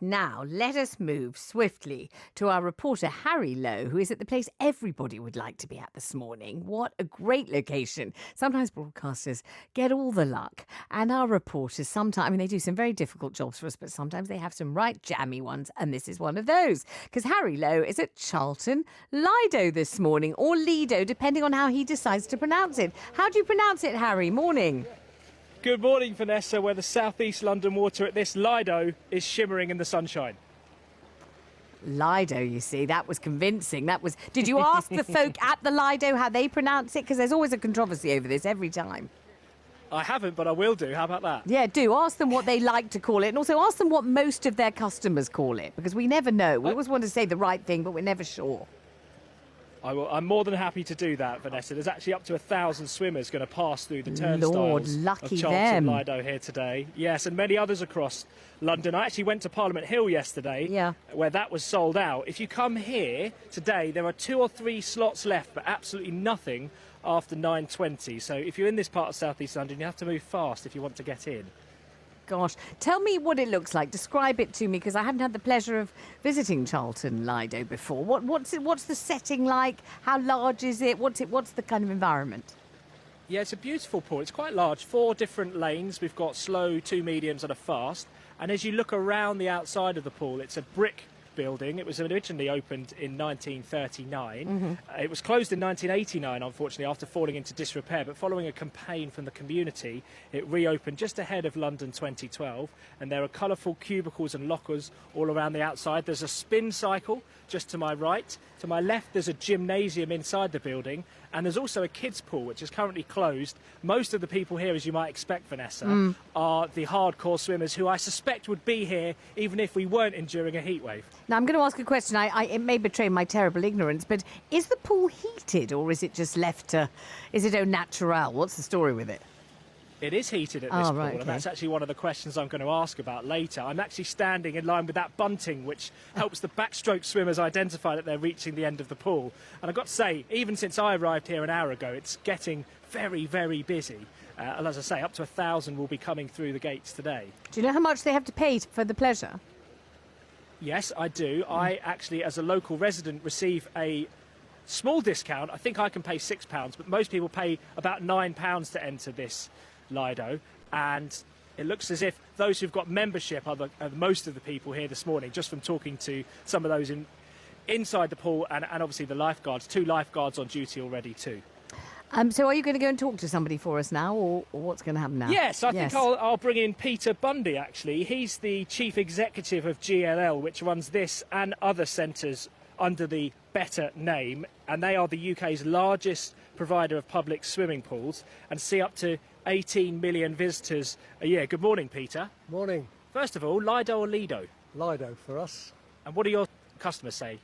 Now, let us move swiftly to our reporter, Harry Lowe, who is at the place everybody would like to be at this morning. What a great location. Sometimes broadcasters get all the luck. And our reporters sometimes, they do some very difficult jobs for us, but sometimes they have some right jammy ones. And this is one of those. Because Harry Lowe is at Charlton Lido this morning, or Lido, depending on how he decides to pronounce it. How do you pronounce it, Harry? Morning. Good morning, Vanessa, where the southeast London water at this Lido is shimmering in the sunshine. Lido, you see, that was convincing. Did you ask the folk at the Lido how they pronounce it? Because there's always a controversy over this every time. I haven't, but I will do. How about that? Yeah, do. Ask them what they like to call it, and also ask them what most of their customers call it, because we never know. We always want to say the right thing, but we're never sure. I'm more than happy to do that, Vanessa. There's actually up to 1,000 swimmers going to pass through the turnstiles of Charlton Lido here today. Yes, and many others across London. I actually went to Parliament Hill yesterday, where that was sold out. If you come here today, there are 2 or 3 slots left, but absolutely nothing after 9:20. So if you're in this part of southeast London, you have to move fast if you want to get in. Gosh, tell me what it looks like. Describe it to me, because I haven't had the pleasure of visiting Charlton Lido before. What's the setting like? How large is it? What's the kind of environment? Yeah, it's a beautiful pool. It's quite large. 4 different lanes. We've got slow, 2 mediums and a fast. And as you look around the outside of the pool, it's a brick building. It was originally opened in 1939. It was closed in 1989, unfortunately, after falling into disrepair, but following a campaign from the community, it reopened just ahead of London 2012, and there are colourful cubicles and lockers all around the outside. There's a spin cycle just to my right. To my left, there's a gymnasium inside the building, and there's also a kids' pool, which is currently closed. Most of the people here, as you might expect, Vanessa, are the hardcore swimmers who I suspect would be here even if we weren't enduring a heatwave. Now, I'm going to ask a question. It may betray my terrible ignorance, but is the pool heated, or is it just left to... Is it au naturel? What's the story with it? It is heated at this pool, and that's actually one of the questions I'm going to ask about later. I'm actually standing in line with that bunting, which helps the backstroke swimmers identify that they're reaching the end of the pool. And I've got to say, even since I arrived here an hour ago, it's getting very, very busy. And as I say, up to 1,000 will be coming through the gates today. Do you know how much they have to pay for the pleasure? Yes, I do. I actually, as a local resident, receive a small discount. I think I can pay £6, but most people pay about £9 to enter this Lido, and it looks as if those who've got membership are most of the people here this morning, just from talking to some of those inside the pool, and obviously the lifeguards. 2 lifeguards on duty already too. So are you going to go and talk to somebody for us now, or what's going to happen now? Yes, I think I'll bring in Peter Bundy, actually. He's the chief executive of GLL, which runs this and other centres under the Better name, and they are the UK's largest provider of public swimming pools and see up to 18 million visitors a year. Good morning, Peter. Morning. First of all, Lido or Lido? Lido for us. And what do your customers say?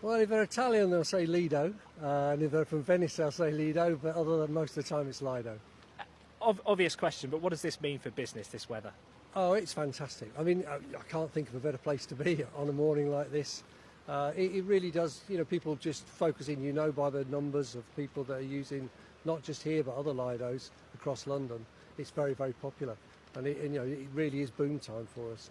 Well, if they're Italian, they'll say Lido, and if they're from Venice, they'll say Lido, but other than most of the time, it's Lido. Obvious question, but what does this mean for business, this weather? Oh, it's fantastic. I mean, I can't think of a better place to be on a morning like this. It really does, people just focusing, by the numbers of people that are using, not just here, but other Lidos across London. It's very, very popular. And it really is boom time for us.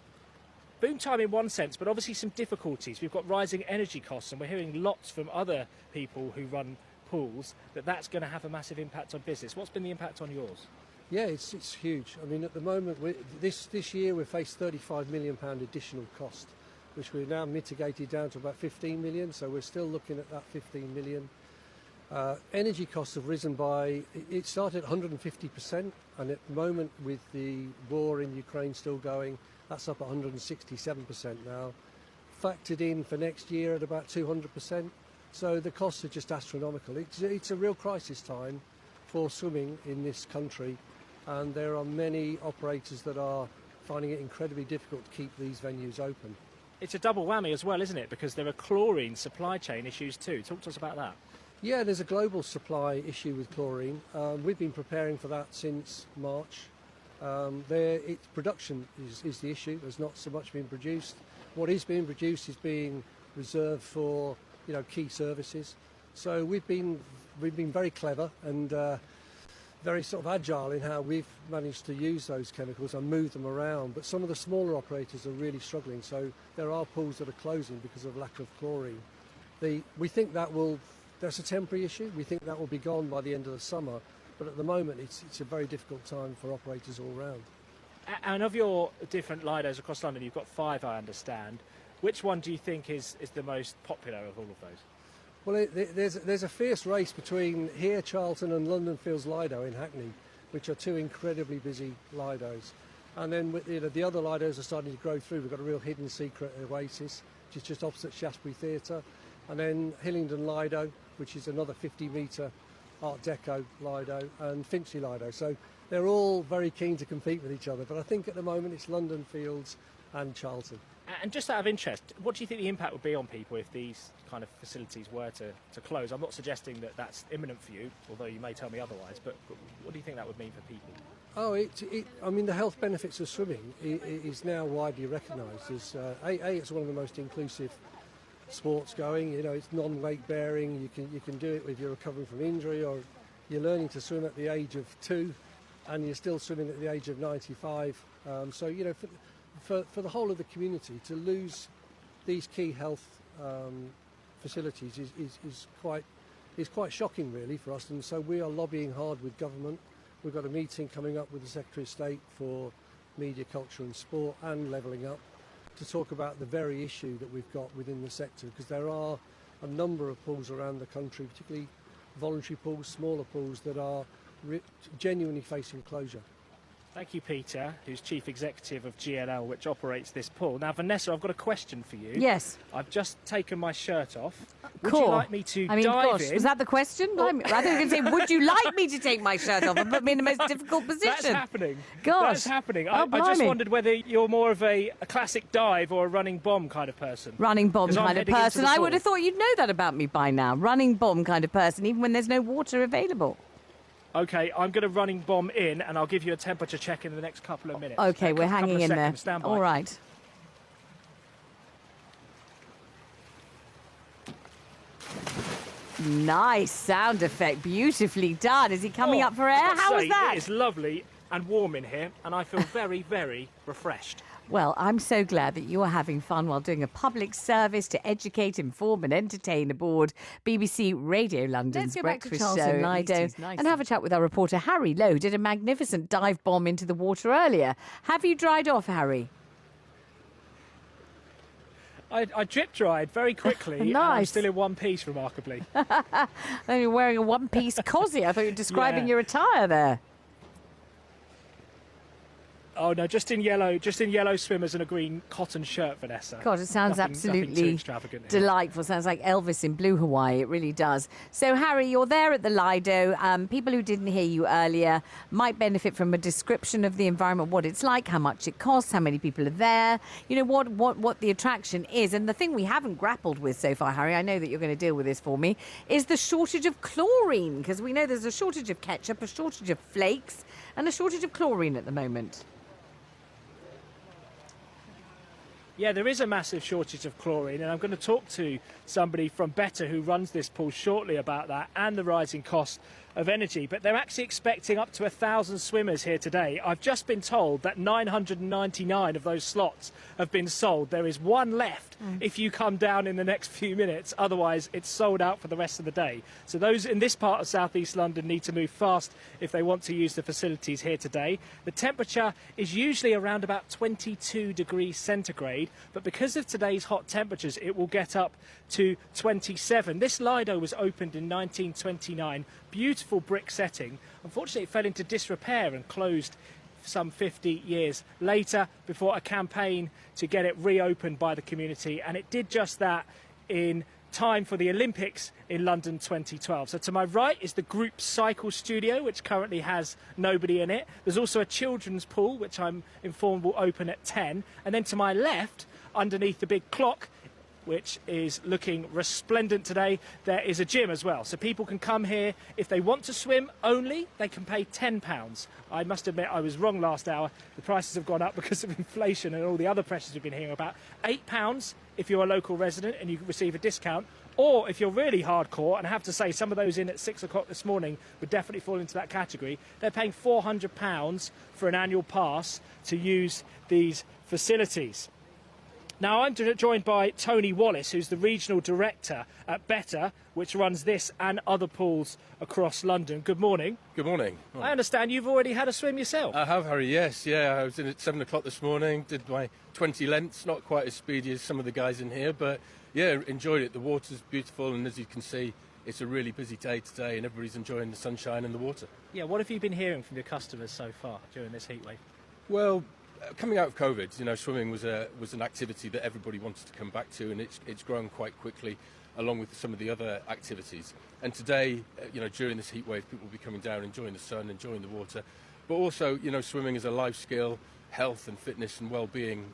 Boom time in one sense, but obviously some difficulties. We've got rising energy costs, and we're hearing lots from other people who run pools that's going to have a massive impact on business. What's been the impact on yours? Yeah, it's huge. I mean, at the moment, this year we've faced £35 million additional cost, which we've now mitigated down to about 15 million, so we're still looking at that 15 million. Energy costs have risen it started at 150%, and at the moment with the war in Ukraine still going, that's up at 167% now. Factored in for next year at about 200%, so the costs are just astronomical. It's a real crisis time for swimming in this country, and there are many operators that are finding it incredibly difficult to keep these venues open. It's a double whammy as well, isn't it? Because there are chlorine supply chain issues too. Talk to us about that. Yeah, there's a global supply issue with chlorine. We've been preparing for that since March. Production is the issue. There's not so much being produced. What is being produced is being reserved for key services. So we've been very clever and very sort of agile in how we've managed to use those chemicals and move them around. But some of the smaller operators are really struggling. So there are pools that are closing because of lack of chlorine. We think that's a temporary issue. We think that will be gone by the end of the summer. But at the moment, it's a very difficult time for operators all round. And of your different Lidos across London, you've got 5, I understand. Which one do you think is the most popular of all of those? Well, there's a fierce race between here, Charlton, and London Fields Lido in Hackney, which are 2 incredibly busy Lidos. And then the other Lidos are starting to grow through. We've got a real hidden secret oasis, which is just opposite Shaftesbury Theatre. And then Hillingdon Lido, which is another 50-metre Art Deco Lido, and Finchley Lido. So they're all very keen to compete with each other. But I think at the moment it's London Fields and Charlton. And just out of interest, what do you think the impact would be on people if these kind of facilities were to close? I'm not suggesting that that's imminent for you, although you may tell me otherwise, but what do you think that would mean for people? I mean, the health benefits of swimming is now widely recognised as, it's one of the most inclusive sports going. You know, it's non-weight bearing, you can do it if you're recovering from injury, or you're learning to swim at the age of 2 and you're still swimming at the age of 95. So, you know, for the whole of the community to lose these key health facilities is quite shocking, really, for us. And so we are lobbying hard with government. We've got a meeting coming up with the Secretary of State for Media, Culture and Sport and Levelling Up to talk about the very issue that we've got within the sector, because there are a number of pools around the country, particularly voluntary pools, smaller pools, that are genuinely facing closure. Thank you, Peter, who's Chief Executive of GLL, which operates this pool. Now, Vanessa, I've got a question for you. Yes. I've just taken my shirt off. Would Cool. you like me to dive in? Was that the question? I thought you were going to say, would you like me to take my shirt off and put me in the most difficult position? That's happening. Gosh. That's happening. Oh, I just blimey. wondered whether you're more of a classic dive or a running bomb kind of person. Running bomb 'Cause I'm kind of heading into person. the I pool. would have thought you'd know that about me by now. Running bomb kind of person, even when there's no water available. OK, I'm going to running bomb in, and I'll give you a temperature check in the next couple of minutes. OK, we're Couple hanging of in there. seconds. Stand by. All right. Nice sound effect. Beautifully done. Is he coming up for air? I've got to How was say, that? It is lovely and warm in here, and I feel very, very refreshed. Well, I'm so glad that you are having fun while doing a public service to educate, inform and entertain aboard BBC Radio London's Let's go back to Breakfast Charlton Show Lido and have a chat with our reporter Harry Lowe. Did a magnificent dive bomb into the water earlier. Have you dried off, Harry? I drip dried very quickly. And I'm Nice. still in one piece, remarkably. And you're wearing a one-piece cosy. I thought you were describing Yeah. your attire there. Oh no, just in yellow swimmers and a green cotton shirt, Vanessa. God, it sounds nothing too absolutely extravagant here. delightful. Sounds like Elvis in Blue Hawaii. It really does. So, Harry, you're there at the Lido. People who didn't hear you earlier might benefit from a description of the environment, what it's like, how much it costs, how many people are there, you know, what the attraction is. And the thing we haven't grappled with so far, Harry, I know that you're going to deal with this for me, is the shortage of chlorine, because we know there's a shortage of ketchup, a shortage of flakes, and a shortage of chlorine at the moment. Yeah, there is a massive shortage of chlorine, and I'm going to talk to somebody from Better who runs this pool shortly about that and the rising cost of energy. But they're actually expecting up to 1,000 swimmers here today. I've just been told that 999 of those slots have been sold. There is one left if you come down in the next few minutes. Otherwise, it's sold out for the rest of the day. So those in this part of southeast London need to move fast if they want to use the facilities here today. The temperature is usually around about 22 degrees centigrade, but because of today's hot temperatures, it will get up to 27. This Lido was opened in 1929. Beautiful brick setting. Unfortunately, it fell into disrepair and closed some 50 years later before a campaign to get it reopened by the community, and it did just that in time for the Olympics in London 2012. So to my right is the group cycle studio, which currently has nobody in it. There's also a children's pool, which I'm informed will open at 10. And then to my left, underneath the big clock, which is looking resplendent today. There is a gym as well, so people can come here. If they want to swim only, they can pay £10. I must admit I was wrong last hour. The prices have gone up because of inflation and all the other pressures we've been hearing about. £8 if you're a local resident and you receive a discount. Or if you're really hardcore, and I have to say some of those in at 6 o'clock this morning would definitely fall into that category, they're paying £400 for an annual pass to use these facilities. Now, I'm joined by Tony Wallace, who's the Regional Director at Better, which runs this and other pools across London. Good morning. Good morning. I understand you've already had a swim yourself. I have, Harry, yes. Yeah, I was in at 7 o'clock this morning, did my 20 lengths, not quite as speedy as some of the guys in here, but yeah, enjoyed it. The water's beautiful, and as you can see, it's a really busy day today, and everybody's enjoying the sunshine and the water. Yeah, what have you been hearing from your customers so far during this heatwave? Well, coming out of COVID, swimming was an activity that everybody wanted to come back to, and it's grown quite quickly, along with some of the other activities. And today, during this heat wave, people will be coming down, enjoying the sun, enjoying the water, but also, swimming is a life skill, health and fitness and well-being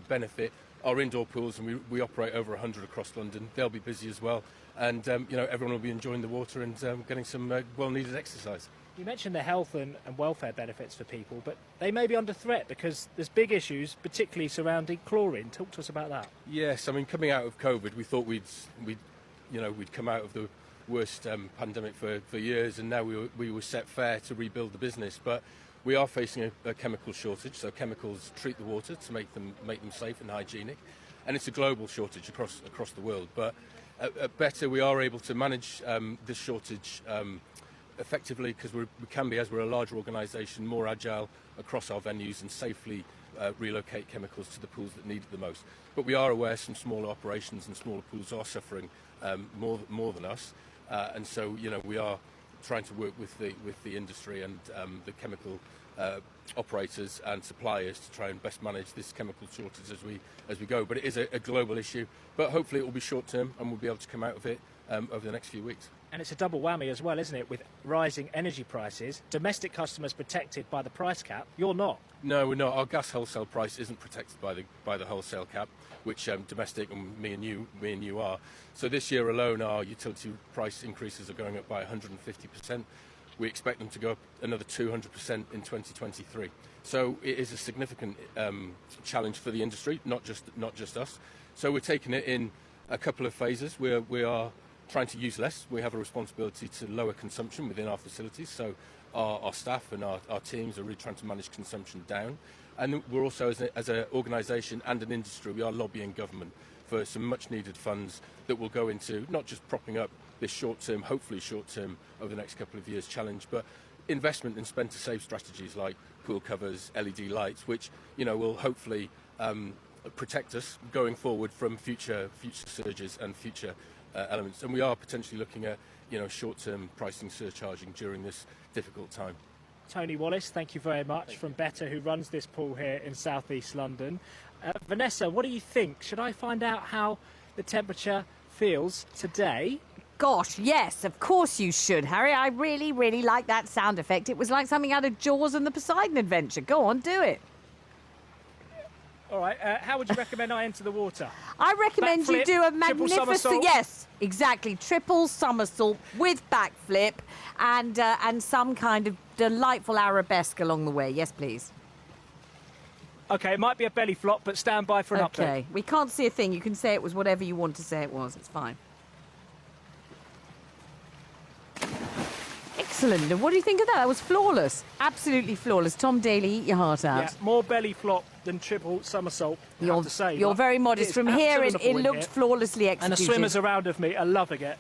benefit. Our indoor pools, and we operate over 100 across London. They'll be busy as well, and everyone will be enjoying the water and getting some well-needed exercise. You mentioned the health and welfare benefits for people, but they may be under threat because there's big issues, particularly surrounding chlorine. Talk to us about that. Yes, I mean, coming out of COVID, we thought we'd come out of the worst pandemic for years, and now we were set fair to rebuild the business. But we are facing a chemical shortage, so chemicals treat the water to make them safe and hygienic, and it's a global shortage across the world. But at Better, we are able to manage this shortage effectively because we can be, as we're a larger organisation, more agile across our venues and safely relocate chemicals to the pools that need it the most. But we are aware some smaller operations and smaller pools are suffering more than us, and so we are trying to work with the industry and the chemical operators and suppliers to try and best manage this chemical shortage as we go. But it is a global issue, but hopefully it will be short term and we'll be able to come out of it over the next few weeks. And it's a double whammy as well, isn't it, with rising energy prices? Domestic customers protected by the price cap. You're not. No, we're not. Our gas wholesale price isn't protected by the wholesale cap, which domestic and me and you are. So this year alone, our utility price increases are going up by 150%. We expect them to go up another 200% in 2023. So it is a significant challenge for the industry, not just us. So we're taking it in a couple of phases. We are trying to use less. We have a responsibility to lower consumption within our facilities. So our staff and our teams are really trying to manage consumption down. And we're also, as an organisation and an industry, we are lobbying government for some much needed funds that will go into not just propping up this short-term, hopefully short-term over the next couple of years challenge, but investment in spend to save strategies like pool covers, LED lights, which will hopefully protect us going forward from future surges and future elements. And we are potentially looking at short-term pricing surcharging during this difficult time. Tony Wallace, thank you very much, from Better, who runs this pool here in South East London. Vanessa, what do you think? Should I find out how the temperature feels today? Gosh, yes, of course you should, Harry. I really, really like that sound effect. It was like something out of Jaws and the Poseidon Adventure. Go on, do it. All right, how would you recommend I enter the water? I recommend you do a triple somersault? magnificent... Yes, exactly. Triple somersault with backflip and some kind of delightful arabesque along the way. Yes, please. OK, it might be a belly flop, but stand by for an update. OK, we can't see a thing. You can say it was whatever you want to say it was. It's fine. Excellent. And what do you think of that? That was flawless. Absolutely flawless. Tom Daly, eat your heart out. Yeah, more belly flop than triple somersault, I have to say. You're very modest. From here, it looked flawlessly executed. And the swimmers around of me are loving it.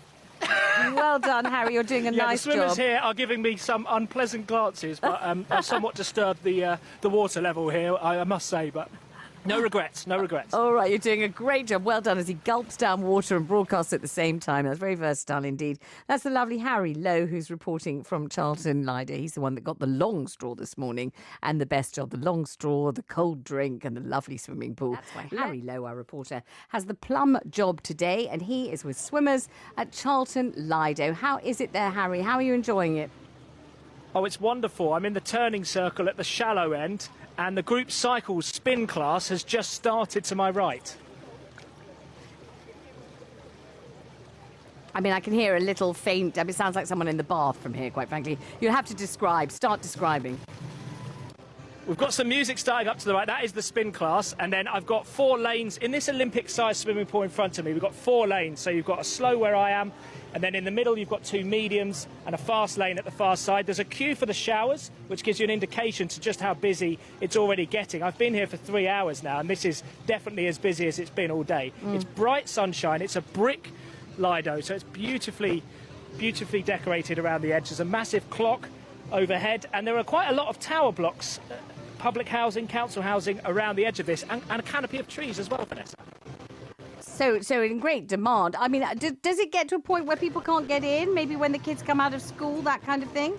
Well done, Harry. You're doing a nice job. The swimmers here are giving me some unpleasant glances, but I've somewhat disturbed the water level here, I must say, but no regrets, no regrets. All right, you're doing a great job. Well done as he gulps down water and broadcasts at the same time. That's very versatile indeed. That's the lovely Harry Lowe, who's reporting from Charlton Lido. He's the one that got the long straw this morning and the best job, the long straw, the cold drink and the lovely swimming pool. That's why Harry Lowe, our reporter, has the plum job today, and he is with swimmers at Charlton Lido. How is it there, Harry? How are you enjoying it? Oh, it's wonderful. I'm in the turning circle at the shallow end, and the group cycles spin class has just started to my right. I mean, I can hear a little faint... I mean, it sounds like someone in the bath from here, quite frankly. You'll have to start describing. We've got some music starting up to the right. That is the spin class. And then I've got 4 lanes. In this Olympic-sized swimming pool in front of me, we've got 4 lanes. So you've got a slow where I am, and then in the middle you've got 2 mediums and a fast lane at the far side. There's a queue for the showers, which gives you an indication to just how busy it's already getting. I've been here for 3 hours now, and this is definitely as busy as it's been all day. It's bright sunshine. It's a brick Lido, so it's beautifully decorated around the edge. There's a massive clock overhead, and there are quite a lot of tower blocks, public housing, council housing around the edge of this, and a canopy of trees as well, Vanessa. So in great demand. I mean, does it get to a point where people can't get in? Maybe when the kids come out of school, that kind of thing?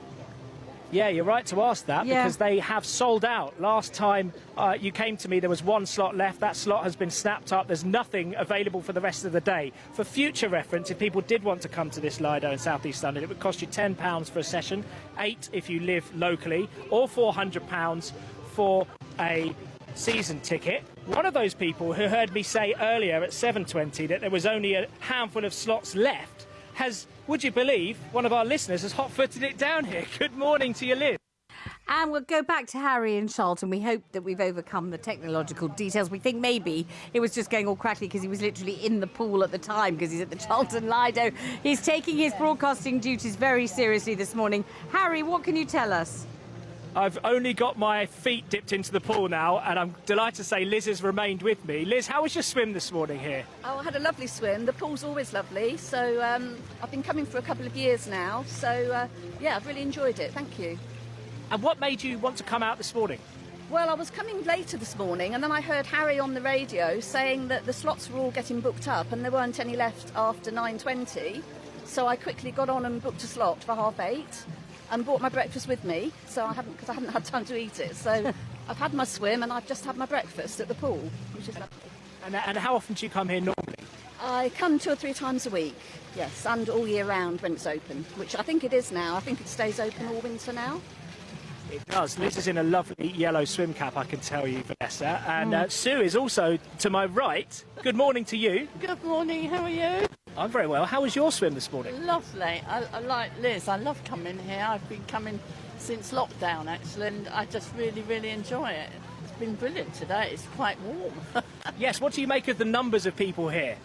Yeah, you're right to ask that, because they have sold out. Last time you came to me, there was 1 slot left. That slot has been snapped up. There's nothing available for the rest of the day. For future reference, if people did want to come to this Lido in South East London, it would cost you £10 for a session, £8 if you live locally, or £400 for a season ticket. One of those people who heard me say earlier at 7:20 that there was only a handful of slots left has, would you believe, one of our listeners has hot-footed it down here. Good morning to you, Liz. And we'll go back to Harry and Charlton. We hope that we've overcome the technological details. We think maybe it was just going all crackly because he was literally in the pool at the time, because he's at the Charlton Lido. He's taking his broadcasting duties very seriously this morning. Harry, what can you tell us? I've only got my feet dipped into the pool now, and I'm delighted to say Liz has remained with me. Liz, how was your swim this morning here? Oh, I had a lovely swim. The pool's always lovely, so I've been coming for a couple of years now, so yeah, I've really enjoyed it. Thank you. And what made you want to come out this morning? Well, I was coming later this morning, and then I heard Harry on the radio saying that the slots were all getting booked up and there weren't any left after 9:20, so I quickly got on and booked a slot for 8:30. And brought my breakfast with me, because I hadn't had time to eat it. So I've had my swim and I've just had my breakfast at the pool, which is lovely. And how often do you come here normally? I come 2 or 3 times a week, yes, and all year round when it's open, which I think it is now. I think it stays open all winter now. It does. Liz is in a lovely yellow swim cap, I can tell you, Vanessa. And Sue is also to my right. Good morning to you. Good morning, how are you? I'm very well. How was your swim this morning? Lovely. I like Liz. I love coming here. I've been coming since lockdown, actually, and I just really enjoy it. It's been brilliant today. It's quite warm. Yes, what do you make of the numbers of people here?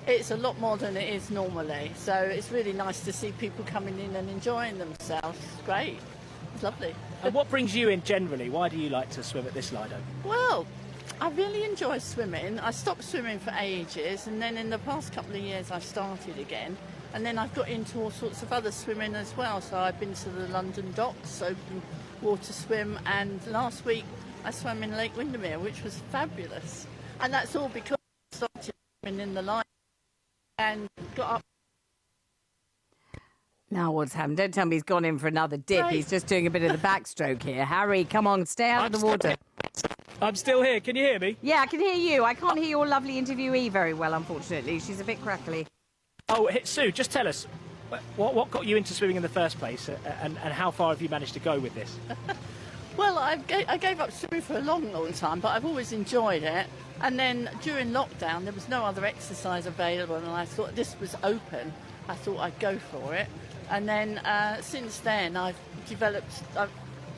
It's a lot more than it is normally, so it's really nice to see people coming in and enjoying themselves. It's great. It's lovely. And what brings you in generally? Why do you like to swim at this Lido? Well, I really enjoy swimming. I stopped swimming for ages, and then in the past couple of years I started again, and then I've got into all sorts of other swimming as well. So I've been to the London docks, open water swim, and last week I swam in Lake Windermere, which was fabulous. And that's all because I started swimming in the line and got up. Now what's happened? Don't tell me he's gone in for another dip. Right. He's just doing a bit of the backstroke here. Harry, come on, stay out of the water. I'm still here. Can you hear me? Yeah, I can hear you. I can't hear your lovely interviewee very well, unfortunately. She's a bit crackly. Oh, Sue, just tell us, what got you into swimming in the first place, and how far have you managed to go with this? Well, I gave up swimming for a long time, but I've always enjoyed it. And then during lockdown, there was no other exercise available, and I thought this was open. I thought I'd go for it. And then since then, I've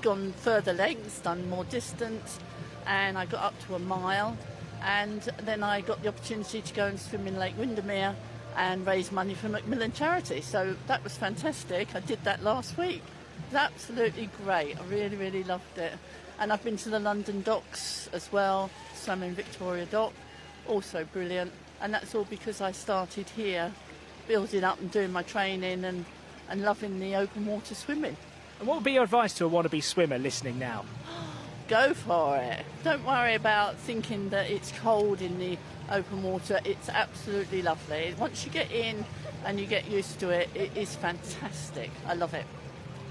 gone further lengths, done more distance, and I got up to a mile. And then I got the opportunity to go and swim in Lake Windermere and raise money for Macmillan Charity. So that was fantastic. I did that last week. It was absolutely great. I really loved it. And I've been to the London docks as well, swam in Victoria Dock, also brilliant. And that's all because I started here, building up and doing my training and loving the open water swimming. And what would be your advice to a wannabe swimmer listening now? Go for it. Don't worry about thinking that it's cold in the open water. It's absolutely lovely. Once you get in and you get used to it, it is fantastic. I love it.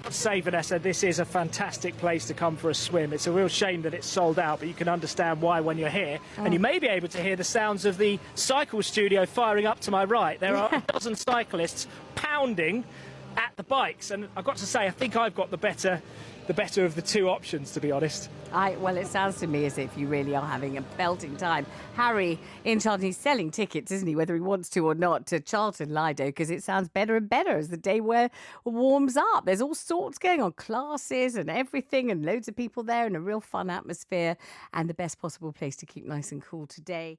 I'd say, Vanessa, this is a fantastic place to come for a swim. It's a real shame that it's sold out, but you can understand why when you're here. And you may be able to hear the sounds of the cycle studio firing up to my right. There are a dozen cyclists pounding at the bikes. And I've got to say, I think I've got the better of the two options, to be honest. Well, it sounds to me as if you really are having a belting time. Harry in Charlton, he's selling tickets, isn't he, whether he wants to or not, to Charlton Lido, because it sounds better and better as the day warms up. There's all sorts going on, classes and everything, and loads of people there, and a real fun atmosphere, and the best possible place to keep nice and cool today.